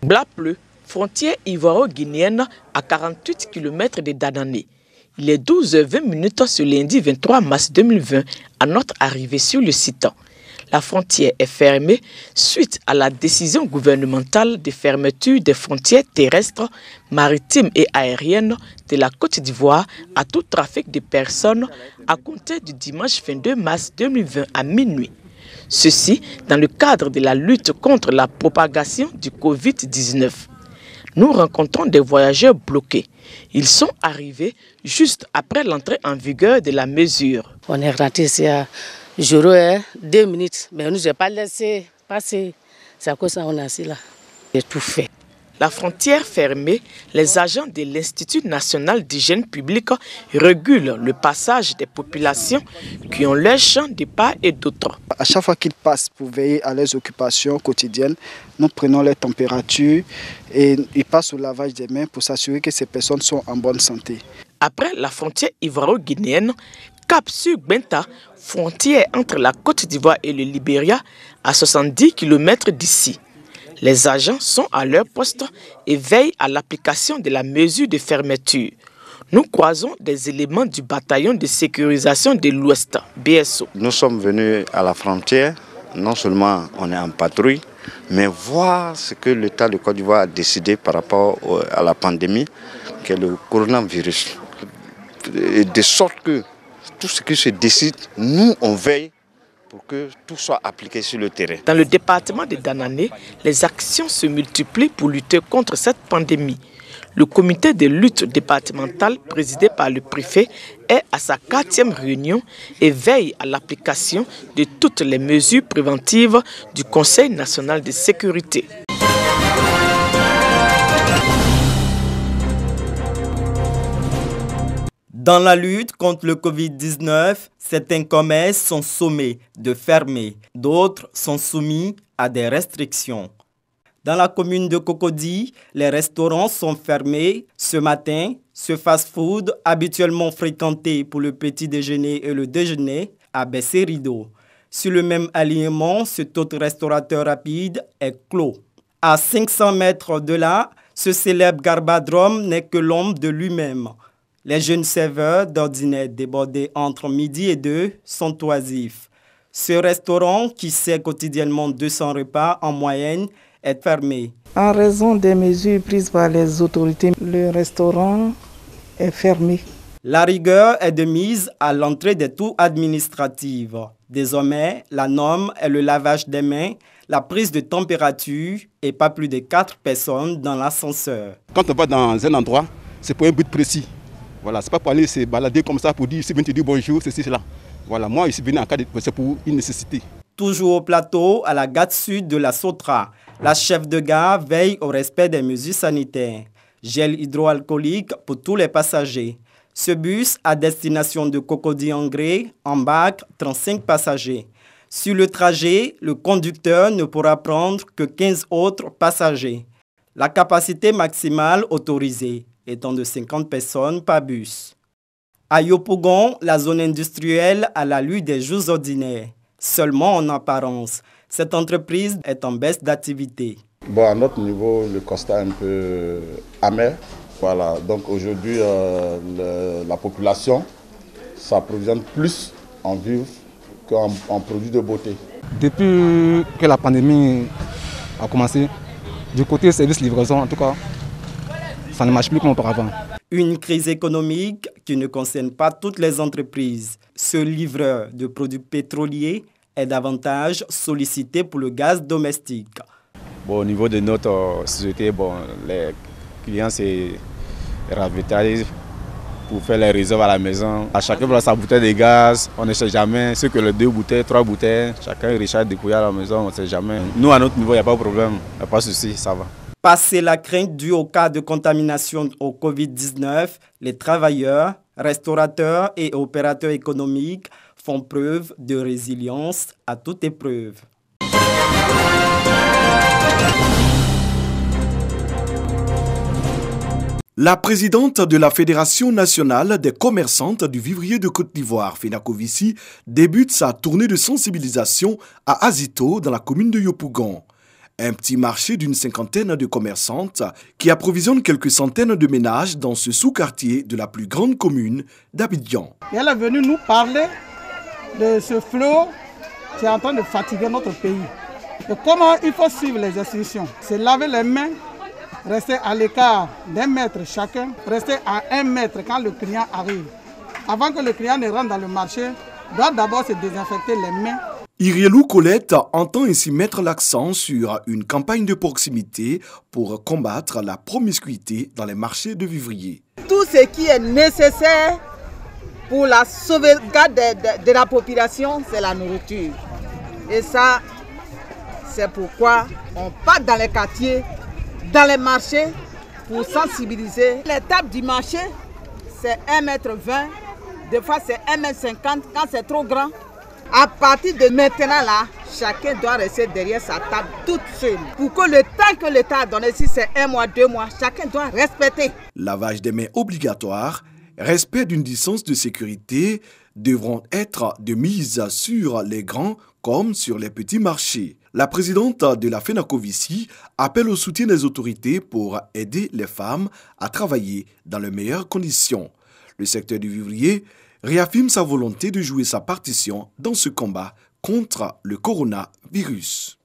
Blapleu, frontière ivoiro-guinéenne à 48 km de Danané. Il est 12h20 ce lundi 23 mars 2020 à notre arrivée sur le site. La frontière est fermée suite à la décision gouvernementale de fermeture des frontières terrestres, maritimes et aériennes de la Côte d'Ivoire à tout trafic de personnes à compter du dimanche 22 mars 2020 à minuit. Ceci dans le cadre de la lutte contre la propagation du Covid-19. Nous rencontrons des voyageurs bloqués. Ils sont arrivés juste après l'entrée en vigueur de la mesure. On est rentré ici à 2 minutes, mais on ne nous a pas laissé passer. C'est à cause de ça qu'on est assis là. J'ai tout fait. La frontière fermée, les agents de l'Institut national d'hygiène publique régulent le passage des populations qui ont leur champ de part et d'autre. À chaque fois qu'ils passent pour veiller à leurs occupations quotidiennes, nous prenons leur température et ils passent au lavage des mains pour s'assurer que ces personnes sont en bonne santé. Après la frontière ivoiro-guinéenne, Cap sur Benta, frontière entre la Côte d'Ivoire et le Libéria, à 70 km d'ici. Les agents sont à leur poste et veillent à l'application de la mesure de fermeture. Nous croisons des éléments du bataillon de sécurisation de l'Ouest, BSO. Nous sommes venus à la frontière, non seulement on est en patrouille, mais voir ce que l'État de Côte d'Ivoire a décidé par rapport à la pandémie, qui est le coronavirus. De sorte que tout ce qui se décide, nous on veille pour que tout soit appliqué sur le terrain. Dans le département de Danané, les actions se multiplient pour lutter contre cette pandémie. Le comité de lutte départemental présidé par le préfet est à sa 4e réunion et veille à l'application de toutes les mesures préventives du Conseil national de sécurité. Dans la lutte contre le Covid-19, certains commerces sont sommés de fermer, d'autres sont soumis à des restrictions. Dans la commune de Cocody, les restaurants sont fermés ce matin. Ce fast-food, habituellement fréquenté pour le petit déjeuner et le déjeuner, a baissé rideau. Sur le même alignement, cet autre restaurateur rapide est clos. À 500 mètres de là, ce célèbre garbadrome n'est que l'ombre de lui-même. Les jeunes serveurs, d'ordinaire débordés entre midi et 2, sont oisifs. Ce restaurant, qui sert quotidiennement 200 repas en moyenne, est fermé. En raison des mesures prises par les autorités, le restaurant est fermé. La rigueur est de mise à l'entrée des tours administratives. Désormais, la norme est le lavage des mains, la prise de température et pas plus de 4 personnes dans l'ascenseur. Quand on va dans un endroit, c'est pour un but précis. Voilà, c'est pas pour aller se balader comme ça pour dire, si tu dis bonjour, ceci, cela. Voilà, moi, je suis venu en cas de, c'est pour une nécessité. Toujours au plateau, à la gare sud de la Sotra, la chef de gare veille au respect des mesures sanitaires. Gel hydroalcoolique pour tous les passagers. Ce bus à destination de Cocody-Angré embarque 35 passagers. Sur le trajet, le conducteur ne pourra prendre que 15 autres passagers. La capacité maximale autorisée étant de 50 personnes par bus. À Yopougon, la zone industrielle a l'allure des jours ordinaires. Seulement en apparence, cette entreprise est en baisse d'activité. Bon, à notre niveau, le constat est un peu amer. Voilà, donc aujourd'hui, la population s'approvisionne plus en vivres qu'en produits de beauté. Depuis que la pandémie a commencé, du côté service livraison, en tout cas, ça ne marche plus comme auparavant. Une crise économique qui ne concerne pas toutes les entreprises. Ce livreur de produits pétroliers est davantage sollicité pour le gaz domestique. Bon, au niveau de notre société, les clients se ravitaillent pour faire les réserves à la maison. À chacun prend sa bouteille de gaz, on ne sait jamais. Ceux que les 2 bouteilles, 3 bouteilles, chacun recharge dépouillé à la maison, on ne sait jamais. Nous, à notre niveau, il n'y a pas de problème, il n'y a pas de souci, ça va. Passé la crainte due au cas de contamination au Covid-19, les travailleurs, restaurateurs et opérateurs économiques font preuve de résilience à toute épreuve. La présidente de la Fédération nationale des commerçantes du vivrier de Côte d'Ivoire, Fenakovissi, débute sa tournée de sensibilisation à Azito dans la commune de Yopougon. Un petit marché d'une cinquantaine de commerçantes qui approvisionne quelques centaines de ménages dans ce sous-quartier de la plus grande commune d'Abidjan. Elle est venue nous parler de ce flot qui est en train de fatiguer notre pays. Et comment il faut suivre les instructions. C'est laver les mains, rester à l'écart d'1 mètre chacun, rester à 1 mètre quand le client arrive. Avant que le client ne rentre dans le marché, il doit d'abord se désinfecter les mains. Irielou Colette entend ainsi mettre l'accent sur une campagne de proximité pour combattre la promiscuité dans les marchés de vivriers. Tout ce qui est nécessaire pour la sauvegarde de la population, c'est la nourriture. Et ça, c'est pourquoi on part dans les quartiers, dans les marchés, pour sensibiliser. Les tables du marché, c'est 1,20 m, des fois c'est 1,50 m quand c'est trop grand. À partir de maintenant là, chacun doit rester derrière sa table toute seule. Pour que le temps que l'État a donné, si c'est 1 mois, 2 mois, chacun doit respecter. Lavage des mains obligatoire, respect d'une distance de sécurité devront être de mise sur les grands comme sur les petits marchés. La présidente de la FENACOVICI appelle au soutien des autorités pour aider les femmes à travailler dans les meilleures conditions. Le secteur du vivrier réaffirme sa volonté de jouer sa partition dans ce combat contre le coronavirus.